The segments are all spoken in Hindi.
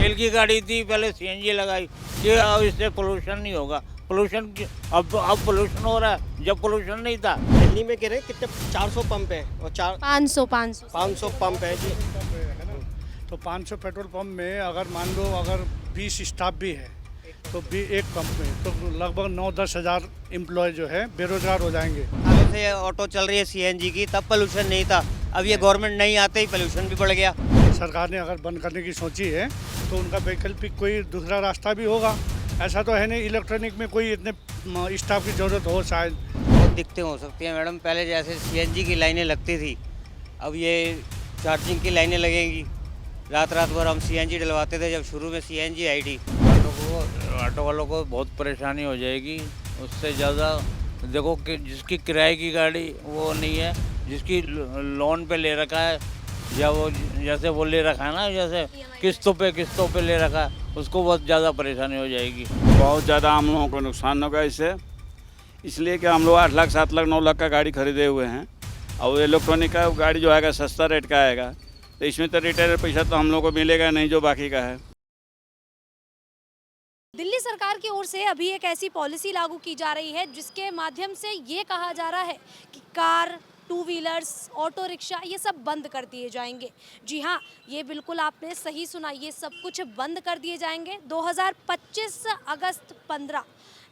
तेल की गाड़ी थी, पहले सीएनजी लगाई कि अब इससे पोल्यूशन नहीं होगा। अब पोल्यूशन हो रहा है, जब पोल्यूशन नहीं था। दिल्ली में कह रहे हैं कितने 400 पंप है और 500 पंप है जी। तो 500 पेट्रोल पंप में अगर मान लो अगर 20 स्टाफ भी है तो भी एक पंप में तो लगभग 9-10 हज़ार एम्प्लॉय जो है बेरोजगार हो जाएंगे। सालों से ऑटो चल रही है सीएनजी की, तब पोल्यूशन नहीं था। अब ये गवर्नमेंट नहीं आते ही पोल्यूशन भी बढ़ गया। सरकार ने अगर बंद करने की सोची है तो उनका वैकल्पिक कोई दूसरा रास्ता भी होगा। ऐसा तो है नहीं इलेक्ट्रॉनिक में कोई इतने स्टाफ की ज़रूरत हो शायद। बहुत दिक्कतें हो सकती हैं मैडम। पहले जैसे सीएनजी की लाइनें लगती थी, अब ये चार्जिंग की लाइनें लगेंगी। रात रात भर हम सीएनजी डलवाते थे जब शुरू में सीएनजी आई थी। ऑटो वालों को बहुत परेशानी हो जाएगी। उससे ज़्यादा देखो कि जिसकी किराए की गाड़ी वो नहीं है, जिसकी लोन पे ले रखा है या वो जैसे वो ले रखा है ना, जैसे किस्तों पे ले रखा है, उसको बहुत ज़्यादा परेशानी हो जाएगी। बहुत ज़्यादा हम लोगों को नुकसान होगा इससे, इसलिए कि हम लोग 8 लाख 7 लाख 9 लाख का गाड़ी खरीदे हुए हैं और इलेक्ट्रॉनिक का गाड़ी जो आएगा सस्ता रेट का आएगा, तो इसमें तो रिटेलर पैसा तो हम लोग को मिलेगा नहीं जो बाकी का है। दिल्ली सरकार की ओर से अभी एक ऐसी पॉलिसी लागू की जा रही है जिसके माध्यम से ये कहा जा रहा है कि car, two wheelers, auto rickshaw ये सब बंद कर दिए जाएंगे। जी हाँ, ये बिल्कुल आपने सही सुना, ये सब कुछ बंद कर दिए जाएंगे 2025 अगस्त 15।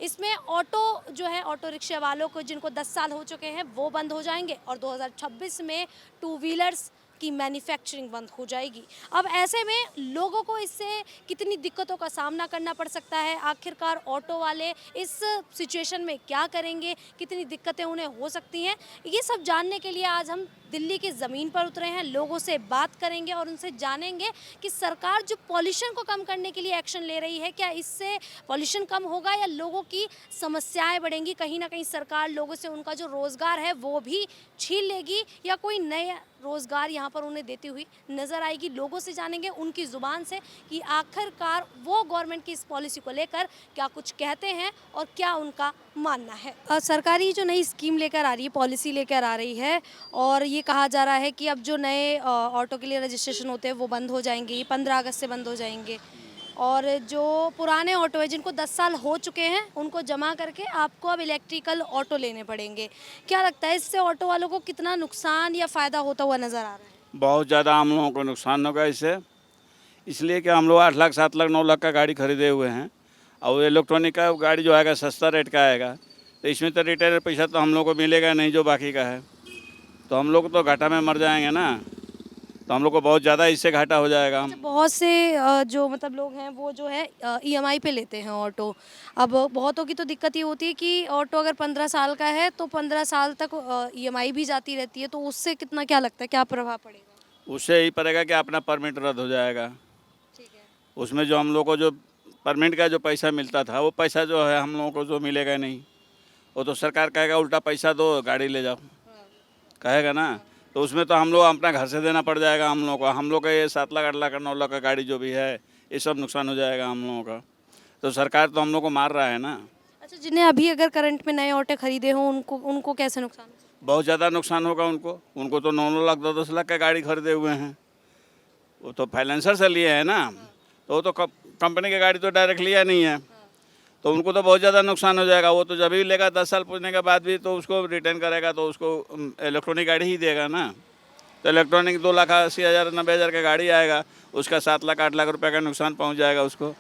इसमें ऑटो जो है, ऑटो रिक्शा वालों को जिनको 10 साल हो चुके हैं वो बंद हो जाएंगे और 2026 में टू व्हीलर्स की मैन्युफैक्चरिंग बंद हो जाएगी। अब ऐसे में लोगों को इससे कितनी दिक्कतों का सामना करना पड़ सकता है, आखिरकार ऑटो वाले इस सिचुएशन में क्या करेंगे, कितनी दिक्कतें उन्हें हो सकती हैं, ये सब जानने के लिए आज हम दिल्ली की ज़मीन पर उतरे हैं। लोगों से बात करेंगे और उनसे जानेंगे कि सरकार जो पॉल्यूशन को कम करने के लिए एक्शन ले रही है, क्या इससे पॉल्यूशन कम होगा या लोगों की समस्याएं बढ़ेंगी। कहीं ना कहीं सरकार लोगों से उनका जो रोज़गार है वो भी छीन लेगी या कोई नए रोज़गार यहाँ पर उन्हें देती हुई नज़र आएगी। लोगों से जानेंगे उनकी ज़ुबान से कि आखिरकार वो गवर्नमेंट की इस पॉलिसी को लेकर क्या कुछ कहते हैं और क्या उनका मानना है। सरकारी जो नई स्कीम लेकर आ रही है, पॉलिसी लेकर आ रही है और ये कहा जा रहा है कि अब जो नए ऑटो के लिए रजिस्ट्रेशन होते हैं वो बंद हो जाएंगे, ये 15 अगस्त से बंद हो जाएंगे और जो पुराने ऑटो है जिनको 10 साल हो चुके हैं उनको जमा करके आपको अब इलेक्ट्रिकल ऑटो लेने पड़ेंगे। क्या लगता है इससे ऑटो वालों को कितना नुकसान या फ़ायदा होता हुआ नज़र आ रहा है? बहुत ज़्यादा हम लोगों को नुकसान होगा इससे, इसलिए कि हम लोग 8 लाख 7 लाख 9 लाख का गाड़ी खरीदे हुए हैं और इलेक्ट्रॉनिक का गाड़ी जो आएगा सस्ता रेट का आएगा, तो इसमें तो रिटेलर पैसा तो हम लोग को मिलेगा नहीं जो बाकी का है, तो हम लोग तो घाटा में मर जाएंगे ना। तो हम लोग को बहुत ज़्यादा इससे घाटा हो जाएगा। हम बहुत से जो मतलब लोग हैं वो जो है ईएमआई पे लेते हैं ऑटो। अब बहुतों की तो दिक्कत ये होती है कि ऑटो अगर 15 साल का है तो 15 साल तक ईएमआई भी जाती रहती है, तो उससे कितना क्या लगता है क्या प्रभाव पड़ेगा? उससे यही पड़ेगा कि अपना परमिट रद्द हो जाएगा। ठीक है। उसमें जो हम लोग को जो परमिट का जो पैसा मिलता था वो पैसा जो है हम लोगों को जो मिलेगा नहीं, वो तो सरकार कहेगा उल्टा पैसा दो गाड़ी ले जाओ, कहेगा ना, तो उसमें तो हम लोग अपना घर से देना पड़ जाएगा हम लोग को। हम लोग का ये 7 लाख 8 लाख 9 लाख का गाड़ी जो भी है ये सब नुकसान हो जाएगा हम लोगों का, तो सरकार तो हम लोग को मार रहा है ना। अच्छा, जिन्हें अभी अगर करंट में नए ऑटो खरीदे हों उनको कैसे नुकसान होगा? बहुत ज़्यादा नुकसान होगा उनको तो 9 लाख 10 लाख का गाड़ी खरीदे हुए हैं, वो तो फाइनेंसर से लिए हैं ना, तो वो तो कंपनी की गाड़ी तो डायरेक्ट लिया नहीं है, तो उनको तो बहुत ज़्यादा नुकसान हो जाएगा। वो तो जब भी लेगा 10 साल पूछने के बाद भी तो उसको रिटर्न करेगा तो उसको इलेक्ट्रॉनिक गाड़ी ही देगा ना। तो इलेक्ट्रॉनिक 2,80,000 90,000 का गाड़ी आएगा, उसका 7 लाख 8 लाख रुपए का नुकसान पहुंच जाएगा उसको।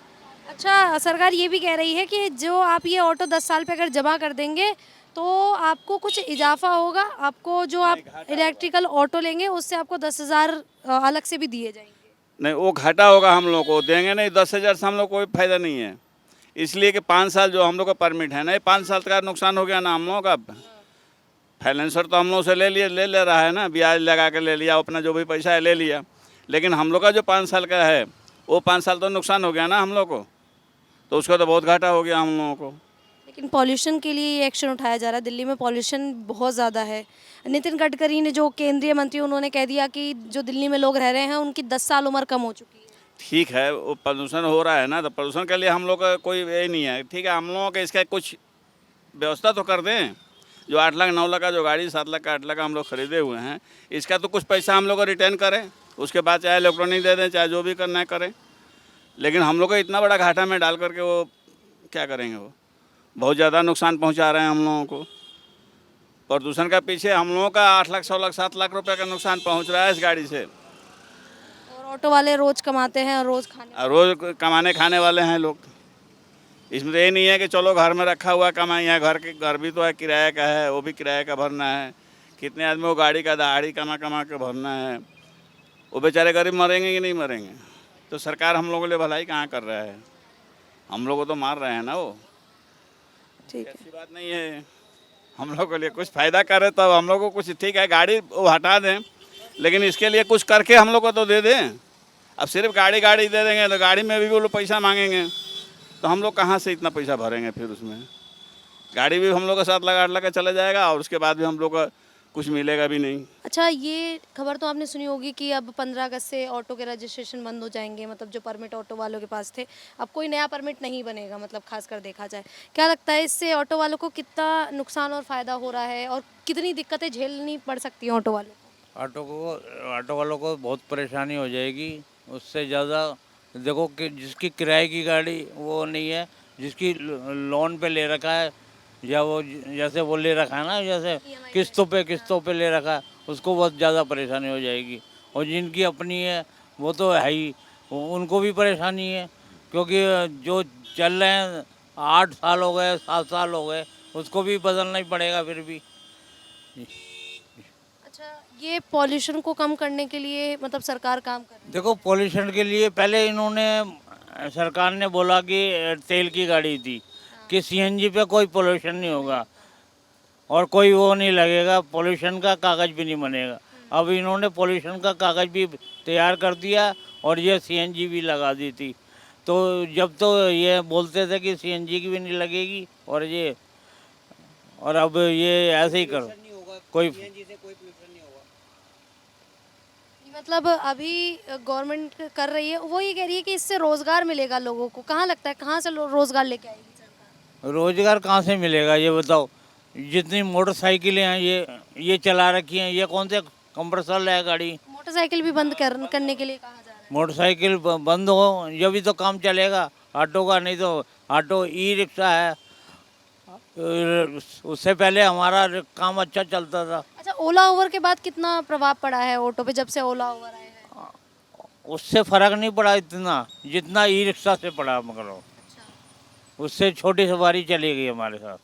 अच्छा, सरकार ये भी कह रही है कि जो आप ये ऑटो 10 साल पे अगर जमा कर देंगे तो आपको कुछ इजाफा होगा, आपको जो आप इलेक्ट्रिकल ऑटो लेंगे उससे आपको 10,000 अलग से भी दिए जाएंगे। नहीं, वो घाटा होगा, हम लोग को देंगे नहीं। 10,000 से हम लोग को कोई फ़ायदा नहीं है, इसलिए कि 5 साल जो हम लोग का परमिट है ना, ये 5 साल का नुकसान हो गया ना हम लोगों का। फाइनेंसर तो हम लोग से ले रहा है ना, ब्याज लगा के ले लिया, अपना जो भी पैसा है ले लिया, लेकिन हम लोग का जो 5 साल का है वो 5 साल तो नुकसान हो गया ना हम लोग को, तो उसका तो बहुत घाटा हो गया हम लोगों को। लेकिन पॉल्यूशन के लिए ये एक्शन उठाया जा रहा है। दिल्ली में पॉल्यूशन बहुत ज़्यादा है। नितिन गडकरी ने, जो केंद्रीय मंत्री, उन्होंने कह दिया कि जो दिल्ली में लोग रह रहे हैं उनकी 10 साल उम्र कम हो चुकी है। ठीक है, वो प्रदूषण हो रहा है ना, तो प्रदूषण के लिए हम लोग का कोई ये नहीं है। ठीक है, हम लोगों के इसका कुछ व्यवस्था तो कर दें। जो 8 लाख 9 लाख का जो गाड़ी 7 लाख का 8 लाख का हम लोग खरीदे हुए हैं, इसका तो कुछ पैसा हम लोग को रिटर्न करें, उसके बाद चाहे इलेक्ट्रॉनिक दे दें, चाहे जो भी करना है करें, लेकिन हम लोग को इतना बड़ा घाटा में डाल करके वो क्या करेंगे, वो बहुत ज़्यादा नुकसान पहुंचा रहे हैं हम लोगों को। प्रदूषण का पीछे हम लोगों का 8 लाख 100 लाख 7 लाख रुपए का नुकसान पहुंच रहा है इस गाड़ी से। और ऑटो वाले रोज कमाते हैं और रोज खाने। रोज़ कमाने खाने वाले हैं लोग। इसमें तो ये नहीं है कि चलो घर में रखा हुआ कमाई है, घर भी तो है, किराए का है, वो भी किराए का भरना है। कितने आदमी वो गाड़ी का दहाड़ी कमा कमा के भरना है, वो बेचारे गरीब मरेंगे कि नहीं मरेंगे। तो सरकार हम लोगों के लिए भलाई कहाँ कर रहा है, हम लोग को तो मार रहे हैं ना वो। ठीक है। ऐसी बात नहीं है, हम लोग के लिए कुछ फ़ायदा करे तब हम लोग को कुछ, ठीक है गाड़ी वो हटा दें, लेकिन इसके लिए कुछ करके हम लोग को तो दे दें। अब सिर्फ गाड़ी दे देंगे तो गाड़ी में भी वो लोग पैसा मांगेंगे, तो हम लोग कहाँ से इतना पैसा भरेंगे फिर उसमें। गाड़ी भी हम लोग का 7 लाख 8 लाख का चला जाएगा और उसके बाद भी हम लोग का कुछ मिलेगा भी नहीं। अच्छा, ये खबर तो आपने सुनी होगी कि अब 15 अगस्त से ऑटो के रजिस्ट्रेशन बंद हो जाएंगे, मतलब जो परमिट ऑटो वालों के पास थे, अब कोई नया परमिट नहीं बनेगा, मतलब खासकर देखा जाए। क्या लगता है इससे ऑटो वालों को कितना नुकसान और फ़ायदा हो रहा है और कितनी दिक्कतें झेलनी पड़ सकती हैं ऑटो वालों को? ऑटो वालों को बहुत परेशानी हो जाएगी। उससे ज़्यादा देखो कि जिसकी किराए की गाड़ी वो नहीं है, जिसकी लोन पे ले रखा है, या वो जैसे वो ले रखा है ना, जैसे किस्तों पे ले रखा है, उसको बहुत ज़्यादा परेशानी हो जाएगी। और जिनकी अपनी है वो तो है ही, उनको भी परेशानी है, क्योंकि जो चल रहे हैं 8 साल हो गए 7 साल हो गए, उसको भी बदलना ही पड़ेगा फिर भी। अच्छा, ये पॉल्यूशन को कम करने के लिए मतलब सरकार काम कर रही है? देखो पॉल्यूशन के लिए पहले इन्होंने, सरकार ने बोला कि तेल की गाड़ी थी कि सीएनजी पे कोई पोल्यूशन नहीं होगा और कोई वो नहीं लगेगा, पोल्यूशन का कागज़ भी नहीं बनेगा। अब इन्होंने पोल्यूशन का कागज़ भी तैयार कर दिया और ये सीएनजी भी लगा दी थी। तो जब तो ये बोलते थे कि सीएनजी की भी नहीं लगेगी और अब ये ऐसे ही करो, कोई मतलब अभी गवर्नमेंट कर रही है, वो ये कह रही है कि इससे रोजगार मिलेगा लोगों को। कहाँ लगता है कहाँ से रोजगार लेके आएगी सरकार? रोजगार कहाँ से मिलेगा ये बताओ। जितनी मोटरसाइकिलें हैं ये चला रखी हैं, ये कौन से कंप्रेसर है गाड़ी। मोटरसाइकिल भी बंद करने के लिए कहा जा रहा है। मोटरसाइकिल बंद हो जब भी तो काम चलेगा ऑटो का, नहीं तो ऑटो ई रिक्शा है, उससे पहले हमारा काम अच्छा चलता था। अच्छा, ओला ओवर के बाद कितना प्रभाव पड़ा है ऑटो पे जब से ओला ओवर आए हैं? उससे फर्क नहीं पड़ा इतना जितना ई रिक्शा से पड़ा, मगर उससे छोटी सवारी चली गई हमारे साथ,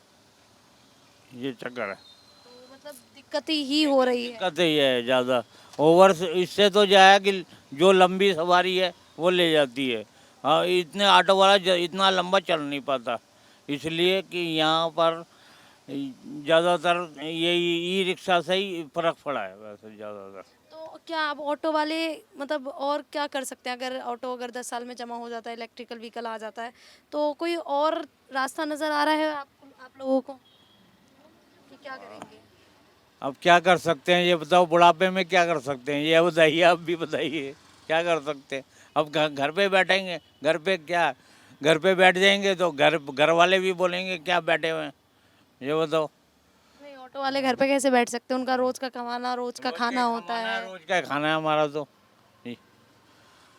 ये चक्कर है। तो मतलब दिक्कत ही हो रही है। दिक्कत ही है ज़्यादा। ओवर इससे तो जाए कि जो लंबी सवारी है वो ले जाती है। हाँ, इतने ऑटो वाला इतना लंबा चल नहीं पाता, इसलिए कि यहाँ पर ज़्यादातर ये ई रिक्शा से ही फर्क पड़ा है वैसे ज़्यादातर। तो क्या अब ऑटो वाले मतलब और क्या कर सकते हैं? अगर ऑटो अगर 10 साल में जमा हो जाता है, इलेक्ट्रिकल व्हीकल आ जाता है, तो कोई और रास्ता नज़र आ रहा है आप लोगों को कि क्या करेंगे? अब क्या कर सकते हैं ये बताओ, बुढ़ापे में क्या कर सकते हैं ये बताइए, आप भी बताइए क्या कर सकते हैं। अब घर पे बैठेंगे, घर पे बैठ जाएंगे तो घर वाले भी बोलेंगे क्या बैठे हुए हैं, ये बताओ। नहीं, ऑटो वाले घर पे कैसे बैठ सकते हैं? उनका रोज का कमाना, रोज का खाना होता है। रोज का खाना है हमारा तो,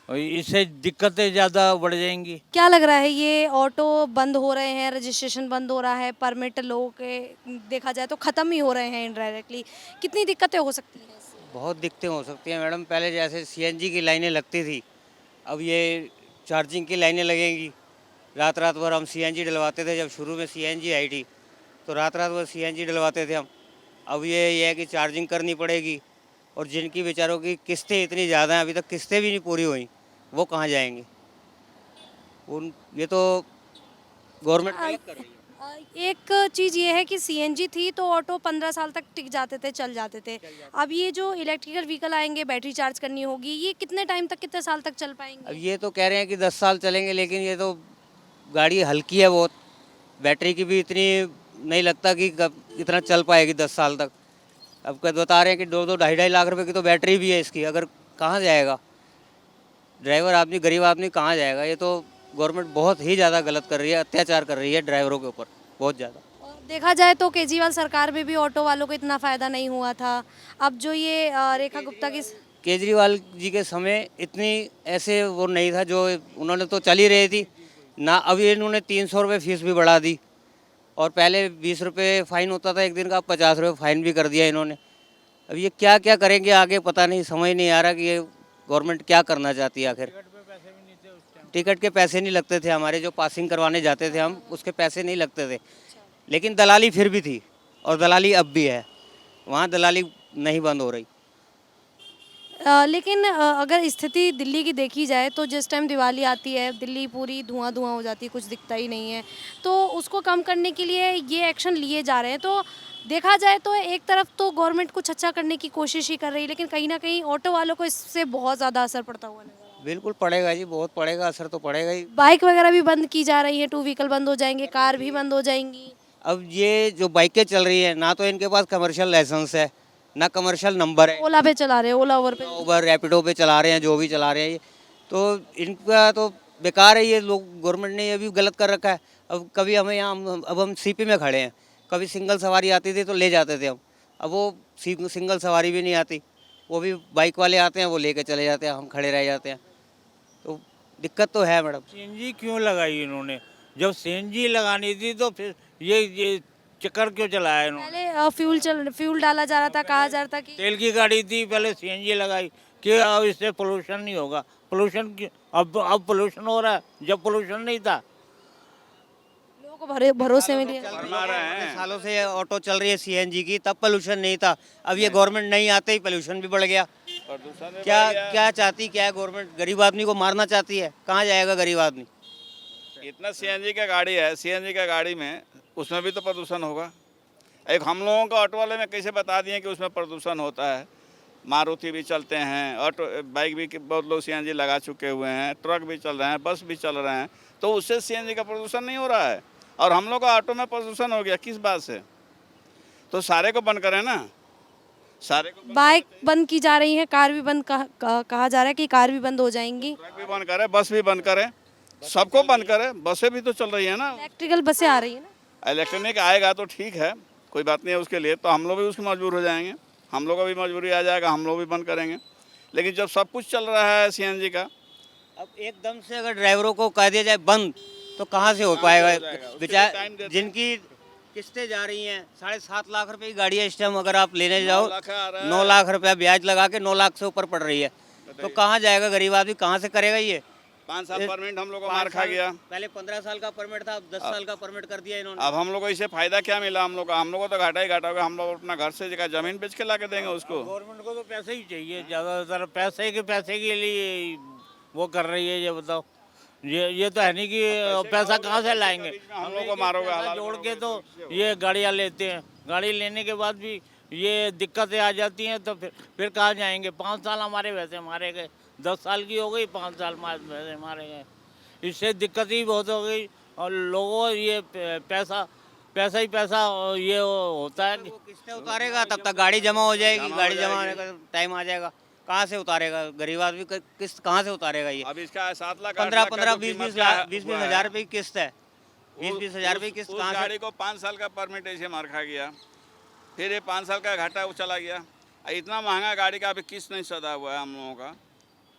और इससे दिक्कतें ज़्यादा बढ़ जाएंगी। क्या लग रहा है ये ऑटो बंद हो रहे हैं, रजिस्ट्रेशन बंद हो रहा है, परमिट लोगों के देखा जाए तो ख़त्म ही हो रहे हैं इनडायरेक्टली, कितनी दिक्कतें हो सकती हैं इससे? बहुत दिक्कतें हो सकती हैं मैडम। पहले जैसे सीएनजी की लाइनें लगती थी, अब ये चार्जिंग की लाइनें लगेंगी। रात भर हम सीएनजी डलवाते थे, जब शुरू में सीएनजी आई थी तो रात भर सीएनजी डलवाते थे हम। अब ये है कि चार्जिंग करनी पड़ेगी, और जिनकी बेचारों की किस्तें इतनी ज़्यादा हैं, अभी तक किस्तें भी नहीं पूरी हुई, वो कहाँ जाएंगे? ये तो गवर्नमेंट गलत कर रही है। एक चीज़ ये है कि सीएनजी थी तो ऑटो 15 साल तक टिक जाते थे, चल जाते थे। अब ये जो इलेक्ट्रिकल व्हीकल आएंगे, बैटरी चार्ज करनी होगी, ये कितने टाइम तक, कितने साल तक चल अब पाएंगे? ये तो कह रहे हैं कि 10 साल चलेंगे, लेकिन ये तो गाड़ी हल्की है बहुत, बैटरी की भी इतनी नहीं लगता कि इतना चल पाएगी 10 साल तक। अब बता रहे हैं कि 2-2 ढाई लाख रुपए की तो बैटरी भी है इसकी, अगर कहाँ जाएगा ड्राइवर आदमी, गरीब आदमी कहाँ जाएगा? ये तो गवर्नमेंट बहुत ही ज़्यादा गलत कर रही है, अत्याचार कर रही है ड्राइवरों के ऊपर बहुत ज़्यादा। और देखा जाए तो केजरीवाल सरकार में भी ऑटो वालों को इतना फ़ायदा नहीं हुआ था। अब जो ये रेखा गुप्ता की केजरीवाल जी के समय इतनी ऐसे वो नहीं था, जो उन्होंने तो चल ही रही थी ना। अभी इन्होंने 300 रुपये फीस भी बढ़ा दी, और पहले 20 रुपये फ़ाइन होता था एक दिन का, अब 50 रुपये फ़ाइन भी कर दिया इन्होंने। अब ये क्या क्या करेंगे आगे पता नहीं, समझ नहीं आ रहा कि ये गवर्नमेंट क्या करना चाहती है आखिर। टिकट के पैसे नहीं लगते थे हमारे, जो पासिंग करवाने जाते थे हम, उसके पैसे नहीं लगते थे। लेकिन दलाली फिर भी थी, और दलाली अब भी है, वहाँ दलाली नहीं बंद हो रही। लेकिन अगर स्थिति दिल्ली की देखी जाए तो जिस टाइम दिवाली आती है दिल्ली पूरी धुआं धुआं हो जाती है, कुछ दिखता ही नहीं है। तो उसको कम करने के लिए ये एक्शन लिए जा रहे हैं। तो देखा जाए तो एक तरफ तो गवर्नमेंट कुछ अच्छा करने की कोशिश ही कर रही है, लेकिन कहीं ना कहीं ऑटो वालों को इससे बहुत ज़्यादा असर पड़ता हुआ नजर आ रहा है। बिल्कुल पड़ेगा जी, बहुत पड़ेगा, असर तो पड़ेगा ही। बाइक वगैरह भी बंद की जा रही है, 2 व्हीकल बंद हो जाएंगे, कार भी बंद हो जाएंगी। अब ये जो बाइकें चल रही है, ना तो इनके पास कमर्शियल लाइसेंस है, ना कमर्शियल नंबर है। ओला पे चला रहे हैं, ओला उबर पे। उबर रैपिडो पे चला रहे हैं, जो भी चला रहे हैं ये, तो इनका तो बेकार है। ये लोग, गवर्नमेंट ने ये भी गलत कर रखा है। अब कभी हमें यहाँ, अब हम सीपी में खड़े हैं, कभी सिंगल सवारी आती थी तो ले जाते थे हम, अब वो सिंगल सवारी भी नहीं आती, वो भी बाइक वाले आते हैं, वो लेके चले जाते हैं, हम खड़े रह जाते हैं। तो दिक्कत तो है मैडम। सीएनजी क्यों लगाई इन्होंने? जब सीएनजी लगानी थी तो फिर ये चक्कर क्यों चलाया इन्होंने? पहले फ्यूल डाला जा रहा था, कहा जा रहा था कि तेल की गाड़ी थी, पहले सीएनजी लगाई कि अब इससे पोल्यूशन नहीं होगा। पोल्यूशन अब पोल्यूशन हो रहा है, जब पोल्यूशन नहीं था। लोगों को भरोसे में लिया। फरमा रहे हैं। सालों से ऑटो चल रही है सीएनजी की, तब पोल्यूशन नहीं था। अब ये गवर्नमेंट नहीं आते ही पोल्यूशन भी बढ़ गया। प्रदूषण में क्या बढ़ गया। क्या चाहती क्या है गवर्नमेंट? गरीब आदमी को मारना चाहती है, कहाँ जाएगा गरीब आदमी? इतना सीएनजी का गाड़ी है, सीएनजी का गाड़ी में उसमें भी तो प्रदूषण होगा। एक हम लोगों को ऑटो वाले में कैसे बता दिए कि उसमें प्रदूषण होता है। मारुति भी चलते हैं, ऑटो बाइक भी बहुत लोग सीएनजी लगा चुके हुए हैं, ट्रक भी चल रहे हैं, बस भी चल रहे हैं, तो उससे सीएनजी का प्रदूषण नहीं हो रहा है। और हम लोग का ऑटो में प्रदूषण हो गया, किस बात से? तो सारे को बंद करें ना, सारे को। बाइक बंद की जा रही है, कार भी बंद कहा जा रहा है कि कार भी बंद हो जाएंगी। ट्रक भी बंद करें, बस भी बंद करें, सबको बंद करें। बसें भी तो चल रही है ना। इलेक्ट्रिकल बसें आ रही है ना। इलेक्ट्रॉनिक आएगा तो ठीक है, कोई बात नहीं है उसके लिए, तो हम लोग भी उसमें मजबूर हो जाएंगे, हम लोग का भी मजबूरी आ जाएगा, हम लोग भी बंद करेंगे। लेकिन जब सब कुछ चल रहा है सीएनजी का, अब एकदम से अगर ड्राइवरों को कह दिया जाए बंद, तो कहाँ से हो पाएगा? बेचारे जिनकी किस्तें जा रही हैं, 7.5 लाख रुपए की गाड़ी है इस टाइम, अगर आप लेने जाओ 9 लाख रुपया ब्याज लगा के 9 लाख से ऊपर पड़ रही है, तो कहाँ जाएगा गरीब आदमी? कहाँ से करेगा ये? 5 साल परमिट हम लोग को मार खा गया। पहले 15 साल का परमिट था, अब 10 साल का परमिट कर दिया इन्होंने। अब हम लोग को इससे फायदा क्या मिला? हम लोग को तो घाटा ही घाटा होगा। हम लोग अपना घर से जगह जमीन बेच के ला के देंगे उसको। गवर्नमेंट को तो पैसे ही चाहिए, ज़्यादातर पैसे के लिए वो कर रही है। ये बताओ, ये तो है नहीं कि पैसा कहाँ से लाएंगे? हम लोग को मारोगे पैसा जोड़ के तो ये गाड़ियाँ लेते हैं, गाड़ी लेने के बाद भी ये दिक्कतें आ जाती हैं, तो फिर कहाँ जाएंगे? 5 साल हमारे वैसे मारे गए, 10 साल की हो गई, 5 साल वैसे मारे गए। इससे दिक्कत ही बहुत हो गई। और लोगों ये पैसा ही पैसा ये होता है। वो किस्तें उतारेगा तब तक गाड़ी जमा हो जाएगी, गाड़ी जमा होने का टाइम आ जाएगा, कहाँ से उतारेगा गरीब आदमी? किस्त कहाँ से उतारेगा? ये अब इसका 7 लाख 15 20 हज़ार रुपये की किस्त है, 20 हज़ार रुपये की किस्त उस कहाँ से? गाड़ी को 5 साल का परमिट ऐसे मार खा गया, फिर ये 5 साल का घाटा वो चला गया। इतना महंगा गाड़ी का अभी किस्त नहीं सदा हुआ है हम लोगों का,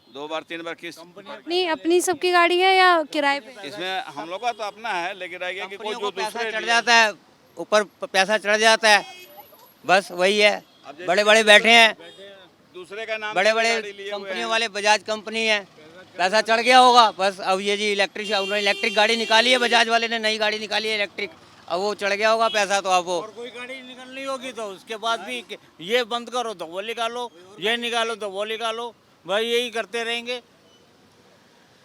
2 बार 3 बार किस्त। अपनी सबकी गाड़ी है या किराए पे? इसमें हम लोग का तो अपना है, लेकिन रह गया कि कोई कंपनियों जो को पैसा दूसरे चढ़ जाता है, ऊपर पैसा चढ़ जाता है, बस वही है। बड़े बड़े बैठे हैं, दूसरे का नाम बड़े बड़े गाड़ी लिए हुए कंपनियों हैं। वाले, बजाज कंपनी है, पैसा चढ़ गया होगा बस। अब ये जी इलेक्ट्रिक गाड़ी निकाली है, बजाज वाले ने नई गाड़ी निकाली है इलेक्ट्रिक, अब वो चढ़ गया होगा पैसा, तो अब वो और कोई गाड़ी निकलनी होगी तो उसके बाद भी ये बंद करो तो वो निकालो, ये निकालो तो वो निकालो, भाई यही करते रहेंगे।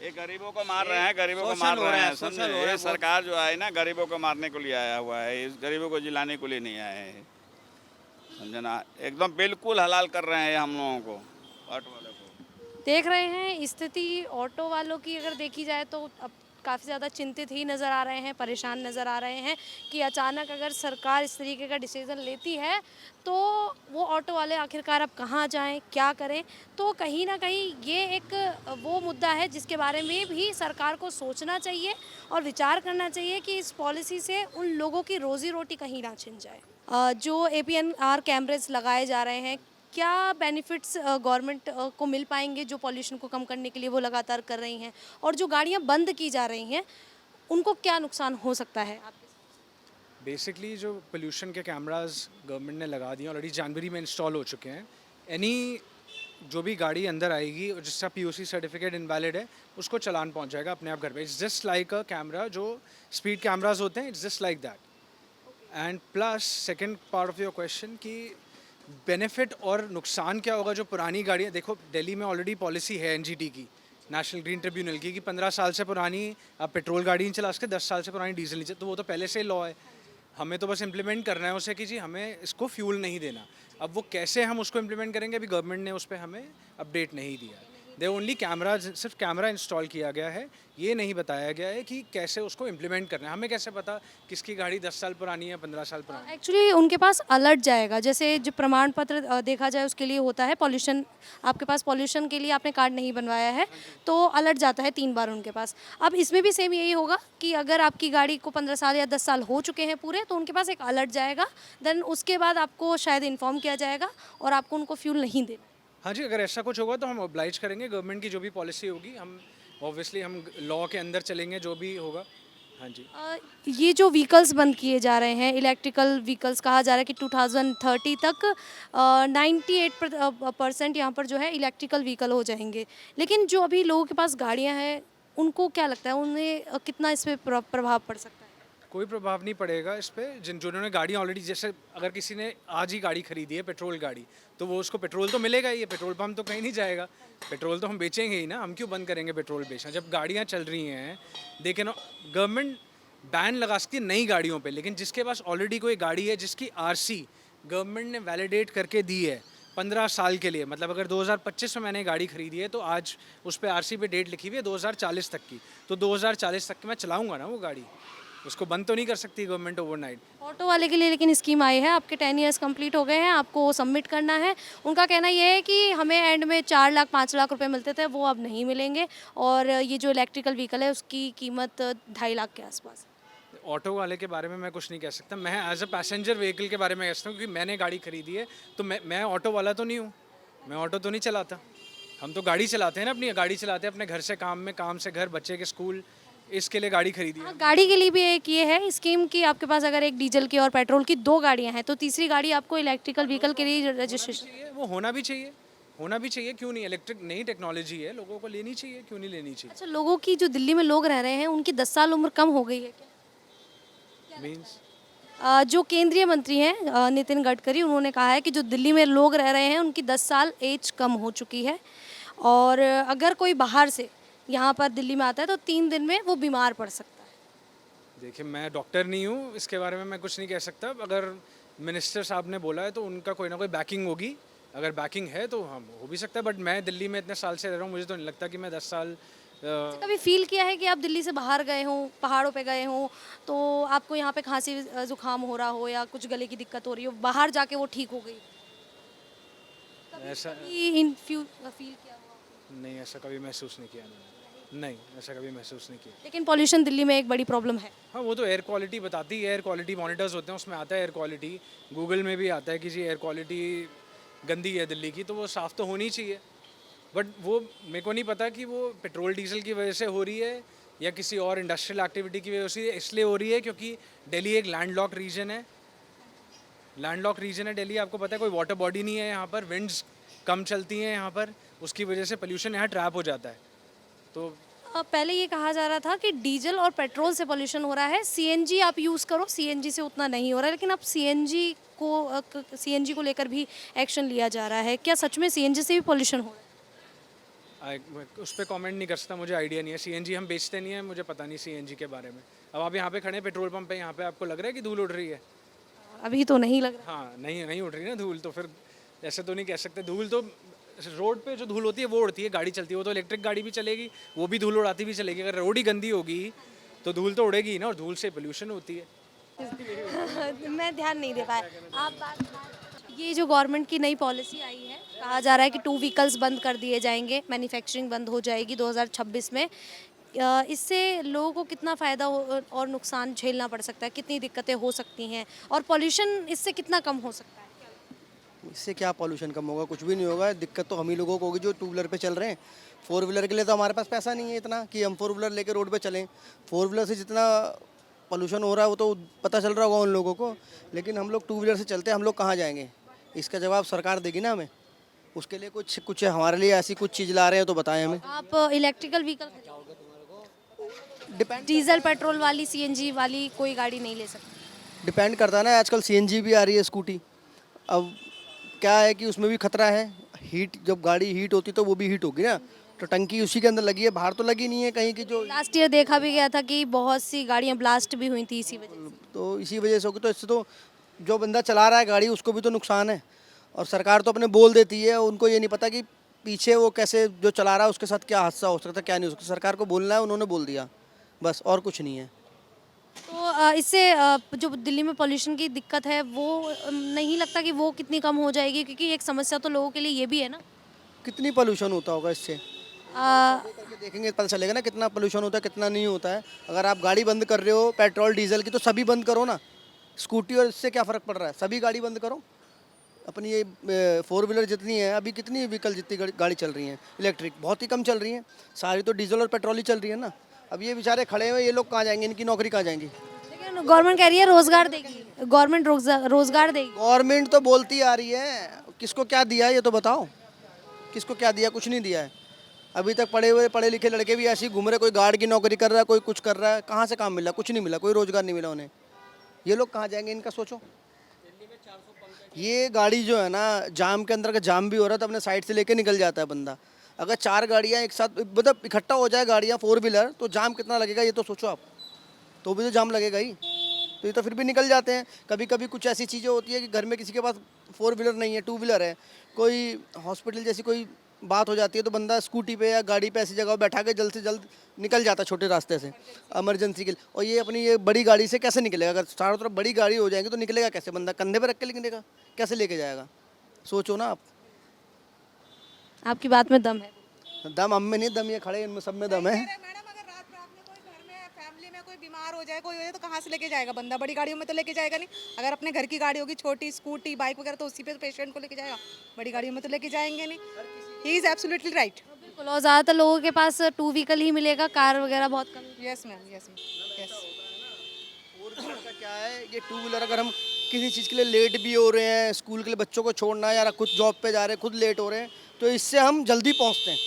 ये गरीबों को मार रहे हैं, गरीबों को मार रहे हैं। समझे? ये सरकार जो है ना, गरीबों को मारने के लिए आया हुआ है, इस गरीबों को जिलाने के लिए नहीं आए हैं। समझे ना? एकदम बिल्कुल हलाल कर रहे हैं हम लोगों को, ऑटो वालों को। देख रहे हैं स्थिति ऑटो वालों की अगर देखी जाए तो अब काफ़ी ज़्यादा चिंतित ही नज़र आ रहे हैं, परेशान नज़र आ रहे हैं कि अचानक अगर सरकार इस तरीके का डिसीज़न लेती है तो वो ऑटो वाले आखिरकार अब कहाँ जाएं, क्या करें। तो कहीं ना कहीं ये एक वो मुद्दा है जिसके बारे में भी सरकार को सोचना चाहिए और विचार करना चाहिए कि इस पॉलिसी से उन लोगों की रोज़ी रोटी कहीं ना छिन जाए। जो APNR कैमरेज लगाए जा रहे हैं, क्या बेनिफिट्स गवर्नमेंट को मिल पाएंगे जो पॉल्यूशन को कम करने के लिए वो लगातार कर रही हैं, और जो गाड़ियाँ बंद की जा रही हैं उनको क्या नुकसान हो सकता है आपके? बेसिकली जो पोल्यूशन के कैमरास गवर्नमेंट ने लगा दिए ऑलरेडी जनवरी में इंस्टॉल हो चुके हैं। एनी जो भी गाड़ी अंदर आएगी और जिसका पीओसी सर्टिफिकेट इनवैलिड है उसको चालान पहुंच जाएगा अपने आप घर पे। It's just like a camera, जो स्पीड कैमरास होते हैं, it's just like that. And plus second part of your question कि बेनिफिट और नुकसान क्या होगा जो पुरानी गाड़ियाँ, देखो दिल्ली में ऑलरेडी पॉलिसी है एनजीटी की, नेशनल ग्रीन ट्रिब्यूनल की, कि 15 साल से पुरानी आप पेट्रोल गाड़ी नहीं चला सकते, 10 साल से पुरानी डीजल नहीं चला, तो वो तो पहले से लॉ है। हमें तो बस इम्प्लीमेंट करना है उसे कि जी हमें इसको फ्यूल नहीं देना। अब वो कैसे हम उसको इम्प्लीमेंट करेंगे, अभी गवर्नमेंट ने उस पर हमें अपडेट नहीं दिया। दे ओनली कैमरा, सिर्फ कैमरा इंस्टॉल किया गया है, ये नहीं बताया गया है कि कैसे उसको इम्प्लीमेंट करना है। हमें कैसे पता किसकी गाड़ी 10 साल पुरानी है, 15 साल पुरानी है? एक्चुअली उनके पास अलर्ट जाएगा, जैसे जो प्रमाण पत्र देखा जाए उसके लिए होता है पॉल्यूशन, आपके पास पॉल्यूशन के लिए आपने कार्ड नहीं बनवाया है तो अलर्ट जाता है 3 बार उनके पास। अब इसमें भी सेम यही होगा कि अगर आपकी गाड़ी को 15 साल या 10 साल हो चुके हैं पूरे, तो उनके पास एक अलर्ट जाएगा, देन उसके बाद आपको शायद इन्फॉर्म किया जाएगा और आपको उनको फ्यूल नहीं देना। हाँ जी, अगर ऐसा कुछ होगा तो हम ऑब्लाइज करेंगे। गवर्नमेंट की जो भी पॉलिसी होगी हम ऑब्वियसली हम लॉ के अंदर चलेंगे, जो भी होगा। हाँ जी। ये जो व्हीकल्स बंद किए जा रहे हैं, इलेक्ट्रिकल व्हीकल्स, कहा जा रहा है कि 2030 तक 98% यहाँ पर जो है इलेक्ट्रिकल व्हीकल हो जाएंगे, लेकिन जो अभी लोगों के पास गाड़ियाँ हैं उनको क्या लगता है, उन्हें कितना इस पर प्रभाव पड़ सकता है? कोई प्रभाव नहीं पड़ेगा इस पर। जिन्होंने गाड़ी ऑलरेडी, जैसे अगर किसी ने आज ही गाड़ी खरीदी है पेट्रोल गाड़ी, तो वो उसको पेट्रोल तो मिलेगा ही, पेट्रोल पम्प तो कहीं नहीं जाएगा, पेट्रोल तो हम बेचेंगे ही ना। हम क्यों बंद करेंगे पेट्रोल बेचना जब गाड़ियाँ चल रही हैं? देखें ना, गवर्नमेंट बैन लगा सकती है नई गाड़ियों पे, लेकिन जिसके पास ऑलरेडी कोई गाड़ी है जिसकी आरसी गवर्नमेंट ने वैलिडेट करके दी है 15 साल के लिए, मतलब अगर 2025 में मैंने गाड़ी खरीदी है तो आज उस पर आरसी पे डेट लिखी हुई है 2040 तक की, तो 2040 तक की मैं चलाऊँगा ना वो गाड़ी, उसको बंद तो नहीं कर सकती गवर्नमेंट ओवरनाइट। ऑटो वाले के लिए लेकिन स्कीम आई है, आपके 10 इयर्स कंप्लीट हो गए हैं, आपको सबमिट करना है। उनका कहना ये है कि हमें एंड में 4 लाख 5 लाख रुपए मिलते थे, वो अब नहीं मिलेंगे, और ये जो इलेक्ट्रिकल व्हीकल है उसकी कीमत 2.5 लाख के आसपास। ऑटो वाले के बारे में मैं कुछ नहीं कह सकता, मैं एज अ पैसेंजर व्हीकल के बारे में कह सकता हूँ, क्योंकि मैंने गाड़ी खरीदी है, तो मैं ऑटो वाला तो नहीं हूँ, मैं ऑटो तो नहीं चलाता। हम तो गाड़ी चलाते हैं ना, अपनी गाड़ी चलाते हैं अपने घर से काम में, काम से घर, बच्चे के स्कूल, इसके लिए गाड़ी खरीदी है। हाँ, गाड़ी के लिए भी एक ये है स्कीम कि आपके पास अगर एक डीजल की और पेट्रोल की 2 गाड़ियाँ हैं तो तीसरी गाड़ी आपको इलेक्ट्रिकल व्हीकल के लिए रजिस्ट्रेशन। वो होना भी चाहिए, होना भी चाहिए, क्यों नहीं? इलेक्ट्रिक नई टेक्नोलॉजी है, लोगों को लेनी चाहिए, क्यों नहीं लेनी चाहिए? अच्छा, लोगों की, जो दिल्ली में लोग रह रहे हैं उनकी 10 साल उम्र कम हो गई है क्या? मीन्स जो केंद्रीय मंत्री हैं नितिन गडकरी, उन्होंने कहा है कि जो दिल्ली में लोग रह रहे हैं उनकी 10 साल एज कम हो चुकी है, और अगर कोई बाहर से यहाँ पर दिल्ली में आता है तो 3 दिन में वो बीमार पड़ सकता है। देखिए, मैं डॉक्टर नहीं हूँ, इसके बारे में मैं कुछ नहीं कह सकता। अगर मिनिस्टर साहब ने बोला है तो उनका कोई ना कोई बैकिंग होगी, अगर बैकिंग है तो हम हो भी सकता है, बट मैं दिल्ली में इतने साल से रह रहा हूँ, मुझे तो नहीं लगता कि मैं 10 साल कभी फील किया है कि आप दिल्ली से बाहर गए हों, पहाड़ों पे गए हों, तो आपको यहाँ पे खांसी जुकाम हो रहा हो या कुछ गले की दिक्कत हो रही हो, बाहर जाके वो ठीक हो गई? ऐसा फील किया हुआ? नहीं, ऐसा कभी महसूस नहीं किया मैंने, नहीं, ऐसा कभी महसूस नहीं किया। लेकिन पॉल्यूशन दिल्ली में एक बड़ी प्रॉब्लम है। हाँ, वो तो एयर क्वालिटी बताती है, एयर क्वालिटी मॉनिटर्स होते हैं, उसमें आता है एयर क्वालिटी, गूगल में भी आता है कि जी एयर क्वालिटी गंदी है दिल्ली की, तो वो साफ़ तो होनी चाहिए। बट वो मेरे को नहीं पता कि वो पेट्रोल डीजल की वजह से हो रही है या किसी और इंडस्ट्रियल एक्टिविटी की वजह से इसलिए हो रही है, क्योंकि दिल्ली एक लैंडलॉक रीजन है, लैंडलॉक रीजन है दिल्ली, आपको पता है, कोई वाटर बॉडी नहीं है यहाँ पर, विंड्स कम चलती हैं यहाँ पर, उसकी वजह से पोल्यूशन यहाँ ट्रैप हो जाता है। तो पहले ये कहा जा रहा था कि डीजल और पेट्रोल से पोल्यूशन हो रहा है, सीएनजी आप यूज़ करो, सीएनजी से उतना नहीं हो रहा है, लेकिन अब सीएनजी को लेकर भी एक्शन लिया जा रहा है। क्या सच में सीएनजी से भी पोल्यूशन हो रहा है? उस पर कमेंट नहीं कर सकता, मुझे आइडिया नहीं है। सीएनजी हम बेचते नहीं है, मुझे पता नहीं सीएनजी के बारे में। अब आप यहाँ पे खड़े पेट्रोल पंप पे, यहाँ पे आपको लग रहा है कि धूल उड़ रही है? अभी तो नहीं लग रहा। हाँ, नहीं उड़ रही ना धूल, तो फिर ऐसे तो नहीं कह सकते। धूल तो रोड पे जो धूल होती है वो उड़ती है, गाड़ी चलती है, वो तो इलेक्ट्रिक गाड़ी भी चलेगी, वो भी धूल उड़ाती भी चलेगी। अगर रोड ही गंदी होगी तो धूल तो उड़ेगी ही ना, और धूल से पोल्यूशन होती है। मैं ध्यान नहीं दे पाया। ये जो गवर्नमेंट की नई पॉलिसी आई है, कहा जा रहा है कि 2 व्हीकल्स बंद कर दिए जाएंगे, मैन्युफैक्चरिंग बंद हो जाएगी 2026 में। इससे लोगों को कितना फ़ायदा और नुकसान झेलना पड़ सकता है, कितनी दिक्कतें हो सकती हैं, और पॉल्यूशन इससे कितना कम हो सकता है? इससे क्या पॉल्यूशन कम होगा? कुछ भी नहीं होगा। दिक्कत तो हम ही लोगों को होगी जो टू व्हीलर पे चल रहे हैं। फोर व्हीलर के लिए तो हमारे पास पैसा नहीं है इतना कि हम फोर व्हीलर लेके रोड पे चलें। फोर व्हीलर से जितना पॉल्यूशन हो रहा है वो तो पता चल रहा होगा उन लोगों को, लेकिन हम लोग टू व्हीलर से चलते हैं, हम लोग कहाँ जाएंगे? इसका जवाब सरकार देगी ना हमें। उसके लिए कुछ कुछ हमारे लिए ऐसी कुछ चीज़ ला रहे हैं तो बताएं हमें। आप electrical vehicle, depend diesel petrol वाली सीएनजी वाली कोई गाड़ी नहीं ले सकते? डिपेंड करता है ना। आजकल सीएनजी भी आ रही है स्कूटी। अब क्या है कि उसमें भी खतरा है। हीट, जब गाड़ी हीट होती तो वो भी हीट होगी ना, तो टंकी उसी के अंदर लगी है, बाहर तो लगी नहीं है कहीं की। जो लास्ट ईयर देखा भी गया था कि बहुत सी गाड़ियां ब्लास्ट भी हुई थी इसी वजह से। तो इसी वजह से होगी। तो इससे तो जो बंदा चला रहा है गाड़ी उसको भी तो नुकसान है। और सरकार तो अपने बोल देती है, उनको ये नहीं पता कि पीछे वो कैसे जो चला रहा है उसके साथ क्या हादसा हो सकता है, क्या नहीं हो सकता। सरकार को बोलना है, उन्होंने बोल दिया बस, और कुछ नहीं है। तो इससे जो दिल्ली में पोल्यूशन की दिक्कत है वो नहीं लगता कि वो कितनी कम हो जाएगी? क्योंकि एक समस्या तो लोगों के लिए ये भी है ना। कितनी पोल्यूशन होता होगा इससे? करके देखेंगे पता चलेगा ना कितना पोल्यूशन होता है, कितना नहीं होता है। अगर आप गाड़ी बंद कर रहे हो पेट्रोल डीजल की तो सभी बंद करो ना। स्कूटी और इससे क्या फ़र्क पड़ रहा है? सभी गाड़ी बंद करो। अपनी ये फोर व्हीलर जितनी है, अभी कितनी व्हीकल जितनी गाड़ी चल रही हैं इलेक्ट्रिक, बहुत ही कम चल रही हैं। सारी तो डीजल और पेट्रोल ही चल रही है ना। अब ये बेचारे खड़े हुए, ये लोग कहाँ जाएंगे? इनकी नौकरी कहाँ जाएंगी? लेकिन गवर्नमेंट कह रही है रोजगार देगी, गवर्नमेंट रोजगार देगी। गवर्नमेंट तो बोलती आ रही है, किसको क्या दिया है ये तो बताओ। किसको क्या दिया? कुछ नहीं दिया है अभी तक। पढ़े लिखे लड़के भी ऐसे ही घूम रहे, कोई गार्ड की नौकरी कर रहा है, कोई कुछ कर रहा है। कहाँ से काम मिला? कुछ नहीं मिला, कोई रोजगार नहीं मिला उन्हें। ये लोग कहाँ जाएंगे? इनका सोचो। ये गाड़ी जो है ना, जाम के अंदर का जाम भी हो रहा है तो अपने साइड से लेके निकल जाता है बंदा। अगर 4 गाड़ियाँ एक साथ मतलब इकट्ठा हो जाए गाड़ियाँ फोर व्हीलर, तो जाम कितना लगेगा ये तो सोचो आप। तो भी तो जाम लगेगा ही। तो ये तो फिर भी निकल जाते हैं। कभी कभी कुछ ऐसी चीज़ें होती है कि घर में किसी के पास फोर व्हीलर नहीं है, टू व्हीलर है, कोई हॉस्पिटल जैसी कोई बात हो जाती है तो बंदा स्कूटी पे या गाड़ी पे ऐसी जगह बैठा के जल्द से जल्द निकल जाता है छोटे रास्ते से इमरजेंसी के लिए। और ये अपनी ये बड़ी गाड़ी से कैसे निकलेगा? अगर चारों तरफ बड़ी गाड़ी हो जाएंगी तो निकलेगा कैसे? बंदा कंधे पे रख के निकलेगा, कैसे लेके जाएगा? सोचो ना आप। आपकी बात में दम है। दम हम में नहीं, दम ये खड़े इनमें सब में दम है। मैडम अगर रात रात में कोई घर में फैमिली में कोई बीमार हो जाए, कोई हो जाए, तो कहाँ से लेके जाएगा बंदा? बड़ी गाड़ियों में तो लेके जाएगा नहीं। अगर अपने घर की गाड़ी होगी, छोटी स्कूटी बाइक वगैरह, तो उसी पे पेशेंट को लेके जाएगा। बड़ी गाड़ियों में तो लेके जाएंगे नहीं। He is absolutely right. बिल्कुल, और ज़्यादातर लोगों के पास टू व्हीकल ही मिलेगा, कार वगैरह बहुत कम। Yes ma'am, yes ma'am, yes. Four wheeler का क्या है, ये टू व्हीलर अगर हम किसी चीज़ के लिए लेट भी हो रहे हैं, स्कूल के लिए बच्चों को छोड़ना है, या खुद जॉब पे जा रहे हैं, खुद लेट हो रहे हैं, तो इससे हम जल्दी पहुंचते हैं।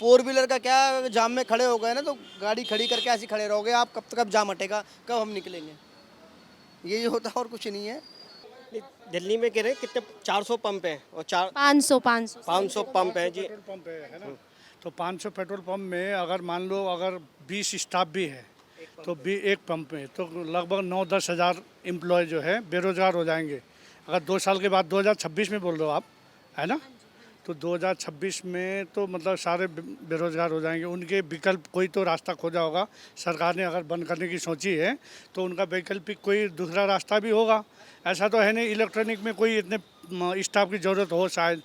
फोर व्हीलर का क्या, जाम में खड़े हो गए ना तो गाड़ी खड़ी करके ऐसे खड़े रहोगे आप, कब तक अब जाम हटेगा, कब हम निकलेंगे? यही होता है और कुछ नहीं है। दिल्ली में कह रहे हैं कितने 400 पंप हैं और 500 500 पंप हैं जी। पेट्रोल पंप है ना। तो 500 पेट्रोल पंप में अगर मान लो अगर 20 स्टाफ भी है तो भी एक पंप में तो लगभग 9-10 हज़ार एम्प्लॉय जो है बेरोजगार हो जाएंगे। अगर 2 साल के बाद 2026 में बोल रहे हो आप, है ना, तो 2026 में तो मतलब सारे बेरोजगार हो जाएंगे। उनके विकल्प कोई तो रास्ता खोजा होगा सरकार ने। अगर बंद करने की सोची है तो उनका वैकल्पिक कोई दूसरा रास्ता भी होगा। ऐसा तो है नहीं इलेक्ट्रॉनिक में कोई इतने स्टाफ की ज़रूरत हो शायद।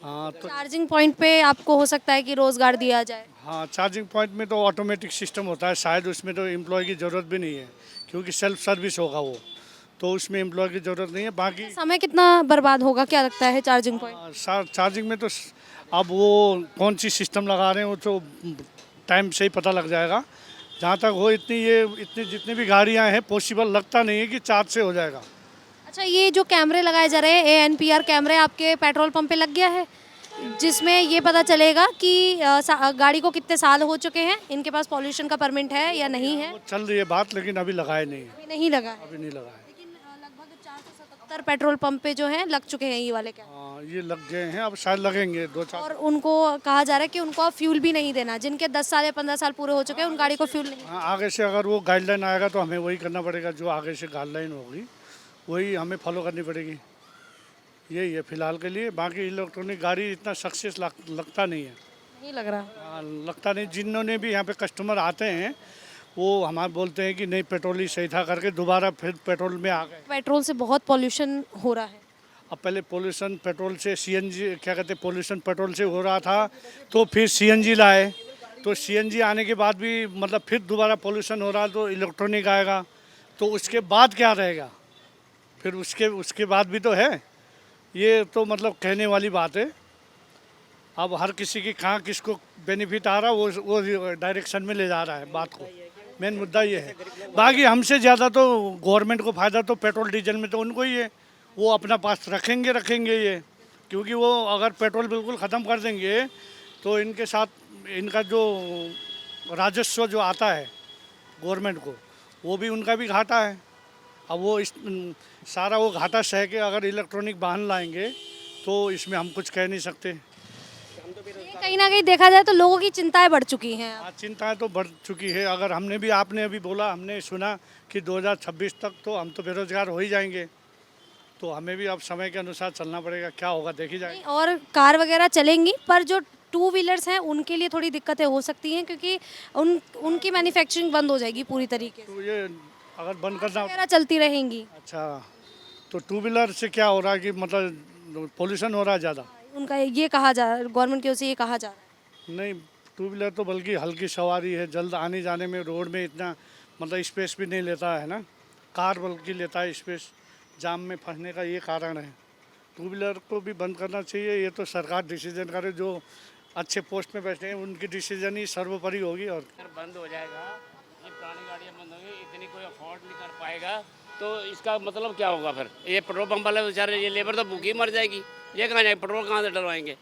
हाँ तो चार्जिंग पॉइंट पे आपको हो सकता है कि रोजगार दिया जाए। हाँ, चार्जिंग पॉइंट में तो ऑटोमेटिक सिस्टम होता है शायद, उसमें तो एम्प्लॉय की ज़रूरत भी नहीं है क्योंकि सेल्फ सर्विस होगा वो, तो उसमें एम्प्लॉय की ज़रूरत नहीं है। बाकी समय कितना बर्बाद होगा क्या लगता है चार्जिंग पॉइंट? चार्जिंग में तो अब वो कौन सी सिस्टम लगा रहे हैं वो तो टाइम से ही पता लग जाएगा। जहाँ तक हो इतनी जितनी भी गाड़ियाँ हैं पॉसिबल लगता नहीं है कि चार्ज से हो जाएगा। अच्छा, ये जो कैमरे लगाए जा रहे हैं ANPR कैमरे आपके पेट्रोल पंप पे लग गया है, जिसमें ये पता चलेगा कि गाड़ी को कितने साल हो चुके हैं, इनके पास पॉल्यूशन का परमिट है या नहीं है? वो चल रही है बात, लेकिन अभी लगाए नहीं, अभी नहीं लगा है। अभी नहीं लगाए। लेकिन लगभग 477 पेट्रोल पंप पे जो है लग चुके हैं ये वाले कैमरे। हाँ, ये लग गए हैं, अब शायद लगेंगे 2-4। और उनको कहा जा रहा है कि उनको अब फ्यूल भी नहीं देना, जिनके 10 साल या 15 साल पूरे हो चुके हैं उन गाड़ी को फ्यूल नहीं। हाँ, आगे से अगर वो गाइडलाइन आएगा तो हमें वही करना पड़ेगा, जो आगे से गाइडलाइन होगी वही हमें फॉलो करनी पड़ेगी। यही है फिलहाल के लिए। बाकी इलेक्ट्रॉनिक गाड़ी इतना सक्सेस लगता नहीं है। नहीं लग रहा। हाँ, लगता नहीं। जिन्होंने भी यहाँ पे कस्टमर आते हैं वो हमारे बोलते हैं कि नहीं पेट्रोल ही सही था करके दोबारा फिर पेट्रोल में आ गए। पेट्रोल से बहुत पॉल्यूशन हो रहा है। अब पहले पोल्यूशन पेट्रोल से CNG क्या कहते हैं, पोल्यूशन पेट्रोल से हो रहा था, तो फिर CNG लाए, तो CNG आने के बाद भी मतलब फिर दोबारा पोल्यूशन हो रहा, तो इलेक्ट्रॉनिक आएगा, तो उसके बाद क्या रहेगा? फिर उसके बाद भी तो है, ये तो मतलब कहने वाली बात है। अब हर किसी की कहाँ किसको बेनिफिट आ रहा है वो डायरेक्शन में ले जा रहा है बात को। मेन मुद्दा ये है। बाकी हमसे ज़्यादा तो गवर्नमेंट को फ़ायदा तो पेट्रोल डीजल में तो उनको ही है। वो अपना पास रखेंगे ये, क्योंकि वो अगर पेट्रोल बिल्कुल ख़त्म कर देंगे तो इनके साथ इनका जो राजस्व जो आता है गवर्नमेंट को, वो भी उनका भी घाटा है। अब वो सारा वो घाटा सह के अगर इलेक्ट्रॉनिक वाहन लाएंगे तो इसमें हम कुछ कह नहीं सकते। ये कहीं ना कहीं देखा जाए तो लोगों की चिंताएं बढ़ चुकी हैं। हाँ, चिंताएं तो बढ़ चुकी है। अगर आपने अभी बोला, हमने सुना कि 2026 तक तो हम तो बेरोजगार हो ही जाएंगे, तो हमें भी अब समय के अनुसार चलना पड़ेगा। क्या होगा देखी जाएगी। और कार वगैरह चलेंगी, पर जो टू व्हीलर्स हैं उनके लिए थोड़ी दिक्कतें हो सकती हैं, क्योंकि उनकी मैन्युफैक्चरिंग बंद हो जाएगी पूरी तरीके से। तो ये अगर बंद करना वगैरह चलती रहेंगी। अच्छा, तो टू व्हीलर से क्या हो रहा है कि मतलब पोल्यूशन हो रहा है ज़्यादा? उनका ये कहा जा रहा है, गवर्नमेंट की ओर से ये कहा जा रहा है। नहीं, टू व्हीलर तो बल्कि हल्की सवारी है, जल्द आने जाने में रोड में इतना मतलब स्पेस भी नहीं लेता है ना। कार बल्कि लेता है स्पेस, जाम में फंसने का ये कारण है। टू व्हीलर को भी बंद करना चाहिए। ये तो सरकार डिसीजन करे, जो अच्छे पोस्ट में बैठे हैं उनकी डिसीजन ही सर्वोपरि होगी। और बंद हो जाएगा, ये पुरानी गाड़ियाँ बंद होंगी, इतनी कोई अफोर्ड नहीं कर पाएगा, तो इसका मतलब क्या होगा फिर? ये पेट्रोल पंप वाले बेचारे, ये लेबर तो भूखी मर जाएगी। ये कहाँ जाएगी? पेट्रोल कहाँ से डलवाएंगे?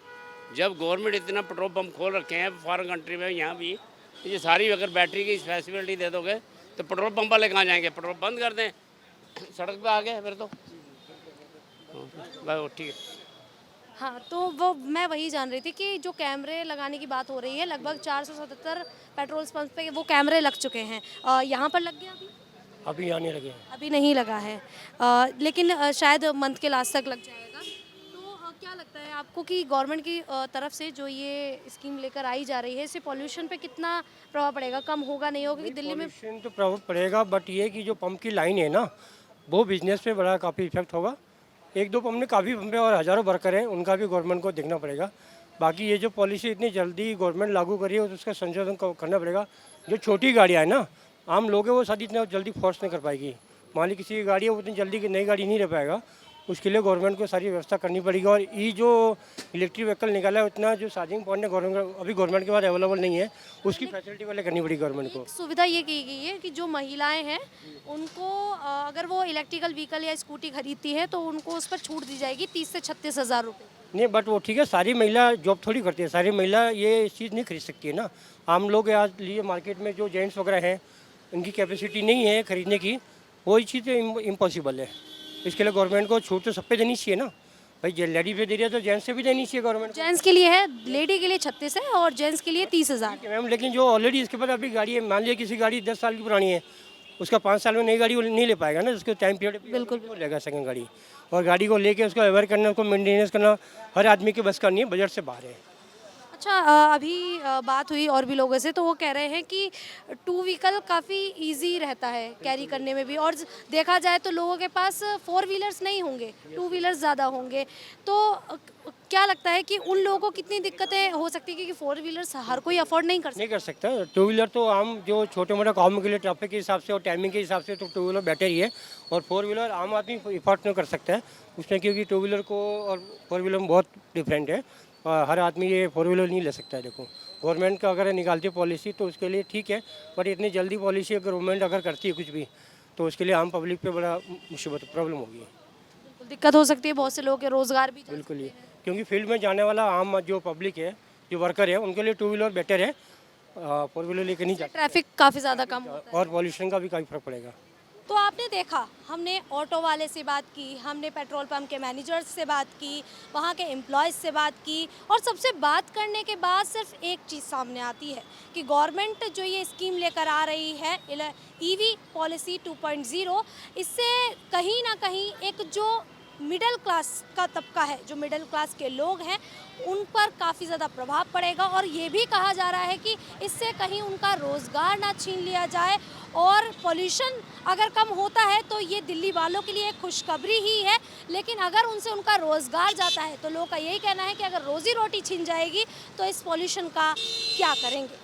जब गवर्नमेंट इतना पेट्रोल पंप खोल रखे हैं फॉरेन कंट्री में, यहाँ भी ये सारी अगर बैटरी की फैसिलिटी दे दोगे तो पेट्रोल पंप वाले कहाँ जाएंगे? पेट्रोल बंद कर दें, सड़क पे आ गए फिर तो ठीक है। हाँ, तो वो मैं वही जान रही थी कि जो कैमरे लगाने की बात हो रही है, लगभग 477 पेट्रोल पंप पे वो कैमरे लग चुके हैं। यहाँ पर लग गया अभी आने लगे हैं। अभी नहीं लगा है, लेकिन शायद मंथ के लास्ट तक लग जाएगा। तो क्या लगता है आपको कि गवर्नमेंट की तरफ से जो ये स्कीम लेकर आई जा रही है, इससे पॉल्यूशन पे कितना प्रभाव पड़ेगा? कम होगा, नहीं होगा? क्योंकि दिल्ली में पॉल्यूशन तो प्रभाव पड़ेगा, बट ये कि जो पंप की लाइन है ना, वो बिजनेस पे बड़ा काफ़ी इफेक्ट होगा। एक दो पंप में काफ़ी पंपे और हज़ारों वर्कर हैं, उनका भी गवर्नमेंट को देखना पड़ेगा। बाकी ये जो पॉलिसी इतनी जल्दी गवर्नमेंट लागू करी है, तो उसका संशोधन करना पड़ेगा। जो छोटी गाड़ियाँ हैं ना, आम लोग हैं, वो शायद इतना जल्दी फोर्स नहीं कर पाएगी। मान ली किसी की गाड़ी है, वो इतनी जल्दी की नई गाड़ी नहीं ले पाएगा, उसके लिए गवर्नमेंट को सारी व्यवस्था करनी पड़ेगी। और ये जो इलेक्ट्रिक व्हीकल निकाला है, उतना जो चार्जिंग पॉइंट है अभी गवर्नमेंट के पास अवेलेबल नहीं है, उसकी फैसिलिटी वाले करनी पड़ेगी गवर्नमेंट को। सुविधा ये की गई है कि जो महिलाएं हैं उनको अगर वो इलेक्ट्रिकल व्हीकल या स्कूटी खरीदती है तो उनको उस पर छूट दी जाएगी 30 से 36 हज़ार रुपये। नहीं, बट वो ठीक है, सारी महिला जॉब थोड़ी करती है, सारी महिला ये चीज़ नहीं खरीद सकती है ना। आम लोग आज लिए मार्केट में जो जेंट्स वगैरह हैं, उनकी कैपेसिटी नहीं है खरीदने की, वही चीज़ इम्पॉसिबल है। इसके लिए गवर्नमेंट को छूट तो सब पे देनी चाहिए ना भाई। लेडीज पे दे रही है तो जेंट्स से भी देनी चाहिए गवर्नमेंट। जेंट्स के लिए है, लेडी के लिए 36 है और जेंट्स के लिए 30 हज़ार मैम। लेकिन जो ऑलरेडी इसके बाद अभी गाड़ी है, मान लिया किसी गाड़ी 10 साल की पुरानी है, उसका 5 साल में नई गाड़ी वो नहीं ले पाएगा ना, उसके टाइम पीरियड बिल्कुल लेगा सेकंड गाड़ी। और गाड़ी को लेके उसको अवेयर करना, उसको मेंटेनेंस करना हर आदमी के बस का नहीं है, बजट से बाहर है। अच्छा, अभी बात हुई और भी लोगों से, तो वो कह रहे हैं कि टू व्हीकल काफ़ी इजी रहता है कैरी करने में भी, और देखा जाए तो लोगों के पास 4 व्हीलर्स नहीं होंगे, टू व्हीलर्स ज़्यादा होंगे। तो क्या लगता है कि उन लोगों को कितनी दिक्कतें हो सकती है, क्योंकि 4 व्हीलर्स हर कोई अफोर्ड नहीं कर सकता। टू व्हीलर तो आम जो छोटे मोटे कामों के लिए ट्रैफिक के हिसाब से और टाइमिंग के हिसाब से तो टू व्हीलर बेटर ही है, और 4 व्हीलर आम आदमी अफोर्ड नहीं कर सकता है उसमें, क्योंकि टू व्हीलर को और 4 व्हीलर में बहुत डिफरेंट है। हर आदमी ये 4 व्हीलर नहीं ले सकता है। देखो, गवर्नमेंट का अगर निकालती है पॉलिसी तो उसके लिए ठीक है, बट इतनी जल्दी पॉलिसी गवर्नमेंट अगर करती है कुछ भी, तो उसके लिए आम पब्लिक पे बड़ा मुसीबत प्रॉब्लम होगी, दिक्कत हो सकती है। बहुत से लोगों के रोज़गार भी बिल्कुल ही, क्योंकि फील्ड में जाने वाला आम जो पब्लिक है, जो वर्कर है, उनके लिए टू व्हीलर बेटर है, 4 व्हीलर लेकर नहीं जाते। ट्रैफिक काफ़ी ज़्यादा कम होता है और पॉल्यूशन का भी काफ़ी फर्क पड़ेगा। तो आपने देखा, हमने ऑटो वाले से बात की, हमने पेट्रोल पंप के मैनेजर्स से बात की, वहाँ के एम्प्लॉयज़ से बात की, और सबसे बात करने के बाद सिर्फ एक चीज़ सामने आती है कि गवर्नमेंट जो ये स्कीम लेकर आ रही है ईवी पॉलिसी 2.0, इससे कहीं ना कहीं एक जो मिडिल क्लास का तबका है, जो मिडिल क्लास के लोग हैं, उन पर काफ़ी ज़्यादा प्रभाव पड़ेगा। और ये भी कहा जा रहा है कि इससे कहीं उनका रोज़गार ना छीन लिया जाए, और पॉल्यूशन अगर कम होता है तो ये दिल्ली वालों के लिए एक खुशखबरी ही है, लेकिन अगर उनसे उनका रोज़गार जाता है तो लोगों का यही कहना है कि अगर रोज़ी रोटी छीन जाएगी तो इस पॉल्यूशन का क्या करेंगे।